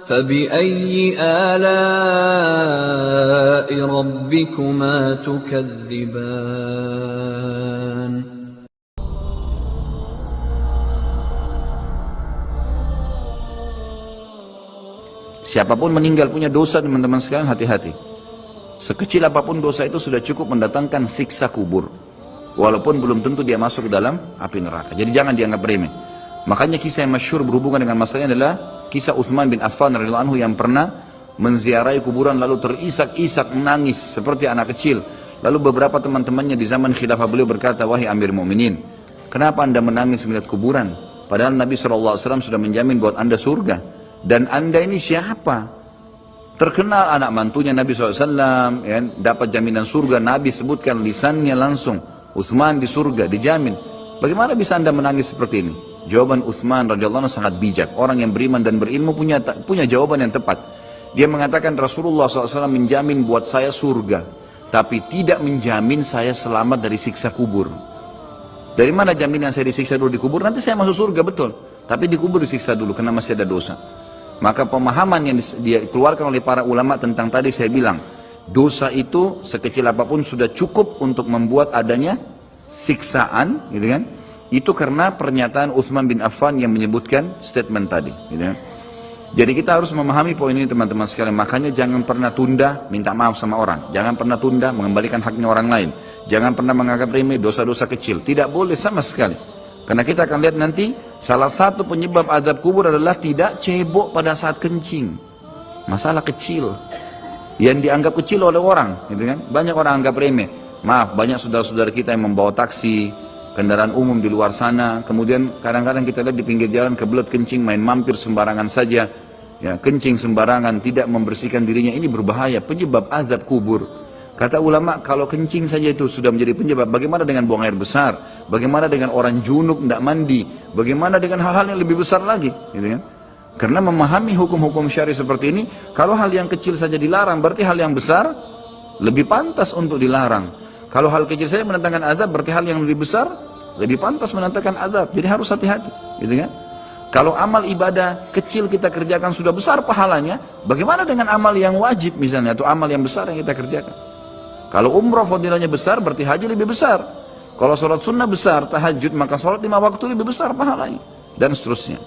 فبأي آلاء ربكما تكذبان. Siapapun meninggal punya dosa, teman-teman sekalian, hati-hati. Sekecil apapun dosa itu sudah cukup mendatangkan siksa kubur. Walaupun belum tentu dia masuk ke dalam api neraka. Jadi jangan dianggap remeh. Makanya kisah yang masyhur berhubungan dengan masalah ini adalah kisah Utsman bin Affan radhiyallahu anhu yang pernah menziarahi kuburan lalu terisak-isak menangis seperti anak kecil. Lalu beberapa teman-temannya di zaman khilafah beliau berkata, "Wahai Amir Mu'minin, kenapa anda menangis melihat kuburan? Padahal Nabi SAW sudah menjamin buat anda surga. Dan anda ini siapa? Terkenal anak mantunya Nabi SAW, ya, dapat jaminan surga. Nabi sebutkan lisannya langsung, Utsman di surga, dijamin. Bagaimana bisa anda menangis seperti ini?" Jawaban Utsman radhiyallahu anhu sangat bijak. Orang yang beriman dan berilmu punya jawaban yang tepat. Dia mengatakan, Rasulullah SAW menjamin buat saya surga, tapi tidak menjamin saya selamat dari siksa kubur. Dari mana jaminan saya disiksa dulu di kubur? Nanti saya masuk surga, betul. Tapi di kubur disiksa dulu karena masih ada dosa. Maka pemahaman yang dikeluarkan oleh para ulama tentang tadi saya bilang, dosa itu sekecil apapun sudah cukup untuk membuat adanya siksaan, gitu kan? Itu karena pernyataan Utsman bin Affan yang menyebutkan statement tadi, gitu kan? Jadi kita harus memahami poin ini, teman-teman sekalian. Makanya jangan pernah tunda minta maaf sama orang. Jangan pernah tunda mengembalikan haknya orang lain. Jangan pernah menganggap remeh dosa-dosa kecil. Tidak boleh sama sekali. Karena kita akan lihat nanti salah satu penyebab azab kubur adalah tidak cebok pada saat kencing. Masalah kecil yang dianggap kecil oleh orang, gitu kan? Banyak orang anggap remeh. Maaf, banyak saudara-saudara kita yang membawa taksi, kendaraan umum di luar sana, kemudian kadang-kadang kita lihat di pinggir jalan kebelet kencing, main mampir sembarangan saja, ya, kencing sembarangan, tidak membersihkan dirinya. Ini berbahaya, penyebab azab kubur. Kata ulama, kalau kencing saja itu sudah menjadi penyebab, bagaimana dengan buang air besar? Bagaimana dengan orang junub tidak mandi? Bagaimana dengan hal-hal yang lebih besar lagi, gitu kan? Karena memahami hukum-hukum syari seperti ini, kalau hal yang kecil saja dilarang, berarti hal yang besar lebih pantas untuk dilarang. Kalau hal kecil saja mendatangkan azab, berarti hal yang lebih besar lebih pantas mendatangkan azab. Jadi harus hati-hati, gitu kan? Kalau amal ibadah kecil kita kerjakan sudah besar pahalanya, bagaimana dengan amal yang wajib misalnya, atau amal yang besar yang kita kerjakan? Kalau umrah fadilahnya besar, berarti haji lebih besar. Kalau sholat sunnah besar, tahajud, maka sholat 5 waktu lebih besar pahalanya, dan seterusnya.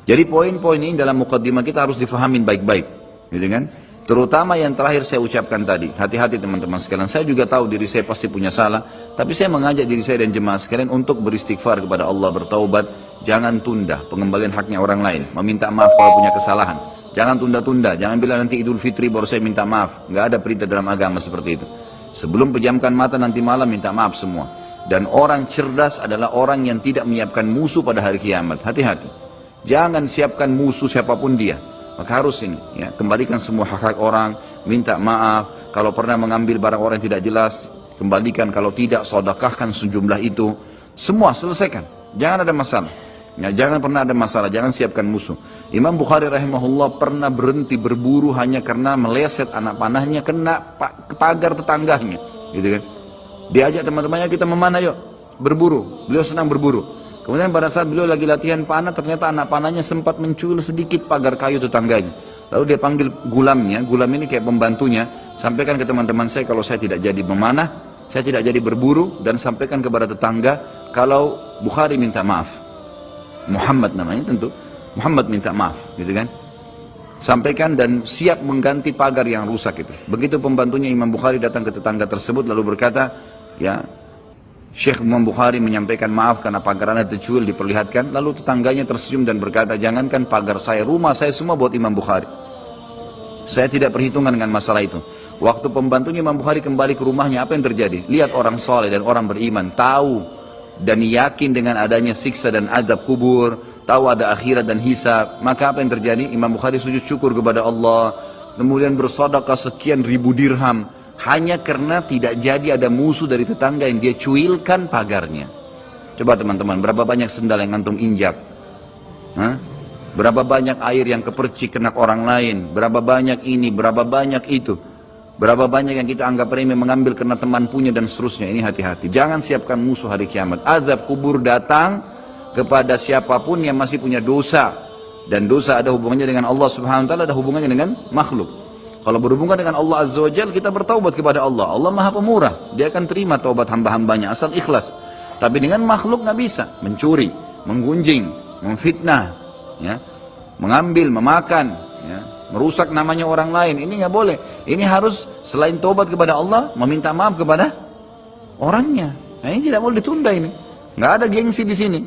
Jadi poin-poin ini dalam mukaddimah kita harus difahamin baik-baik, gitu kan? Terutama yang terakhir saya ucapkan tadi, hati-hati teman-teman sekalian. Saya juga tahu diri saya pasti punya salah, tapi saya mengajak diri saya dan jemaah sekalian untuk beristighfar kepada Allah, bertaubat. Jangan tunda pengembalian haknya orang lain, meminta maaf kalau punya kesalahan. Jangan tunda-tunda, jangan bilang nanti Idul Fitri baru saya minta maaf. Nggak ada perintah dalam agama seperti itu. Sebelum pejamkan mata nanti malam minta maaf semua. Dan orang cerdas adalah orang yang tidak menyiapkan musuh pada hari kiamat. Hati-hati. Jangan siapkan musuh siapapun dia. Maka harus ini, ya, kembalikan semua hak-hak orang, minta maaf. Kalau pernah mengambil barang orang yang tidak jelas, kembalikan. Kalau tidak, sedekahkan sejumlah itu. Semua selesaikan. Jangan ada masalah. Ya, jangan pernah ada masalah, jangan siapkan musuh. Imam Bukhari rahimahullah pernah berhenti berburu hanya karena meleset anak panahnya kena pagar tetangganya, gitu kan? Diajak teman-temannya, kita memanah yuk, berburu. Beliau senang berburu. Kemudian pada saat beliau lagi latihan panah, ternyata anak panahnya sempat mencuil sedikit pagar kayu tetangganya. Lalu dia panggil gulamnya, gulam ini kayak pembantunya, sampaikan ke teman-teman saya kalau saya tidak jadi memanah, saya tidak jadi berburu, dan sampaikan kepada tetangga kalau Bukhari minta maaf. Muhammad namanya tentu, Muhammad minta maaf, gitu kan? Sampaikan dan siap mengganti pagar yang rusak itu. Begitu pembantunya Imam Bukhari datang ke tetangga tersebut lalu berkata, ya, Syekh Imam Bukhari menyampaikan maaf karena pagar Anda tercuil, diperlihatkan. Lalu tetangganya tersenyum dan berkata, jangankan pagar saya, rumah saya semua buat Imam Bukhari. Saya tidak perhitungan dengan masalah itu. Waktu pembantunya Imam Bukhari kembali ke rumahnya, apa yang terjadi? Lihat orang soleh dan orang beriman, tahu dan yakin dengan adanya siksa dan azab kubur, tahu ada akhirat dan hisab. Maka apa yang terjadi? Imam Bukhari sujud syukur kepada Allah, kemudian bersedekah sekian ribu dirham, hanya karena tidak jadi ada musuh dari tetangga yang dia cuilkan pagarnya. Coba teman-teman, berapa banyak sendal yang antum injak? Hah? Berapa banyak air yang kepercik kena orang lain? Berapa banyak ini, berapa banyak itu? Berapa banyak yang kita anggap remeh mengambil karena teman punya dan seterusnya. Ini hati-hati. Jangan siapkan musuh hari kiamat. Azab kubur datang kepada siapapun yang masih punya dosa. Dan dosa ada hubungannya dengan Allah Subhanahu wa taala, ada hubungannya dengan makhluk. Kalau berhubungan dengan Allah Azza wa Jalla, kita bertaubat kepada Allah. Allah Maha Pemurah, Dia akan terima taubat hamba-hambanya asal ikhlas. Tapi dengan makhluk nggak bisa, mencuri, menggunjing, memfitnah, ya, mengambil, memakan, ya, merusak namanya orang lain, ini nggak boleh. Ini harus selain taubat kepada Allah, meminta maaf kepada orangnya. Nah, ini tidak boleh ditunda ini. Nggak ada gengsi di sini.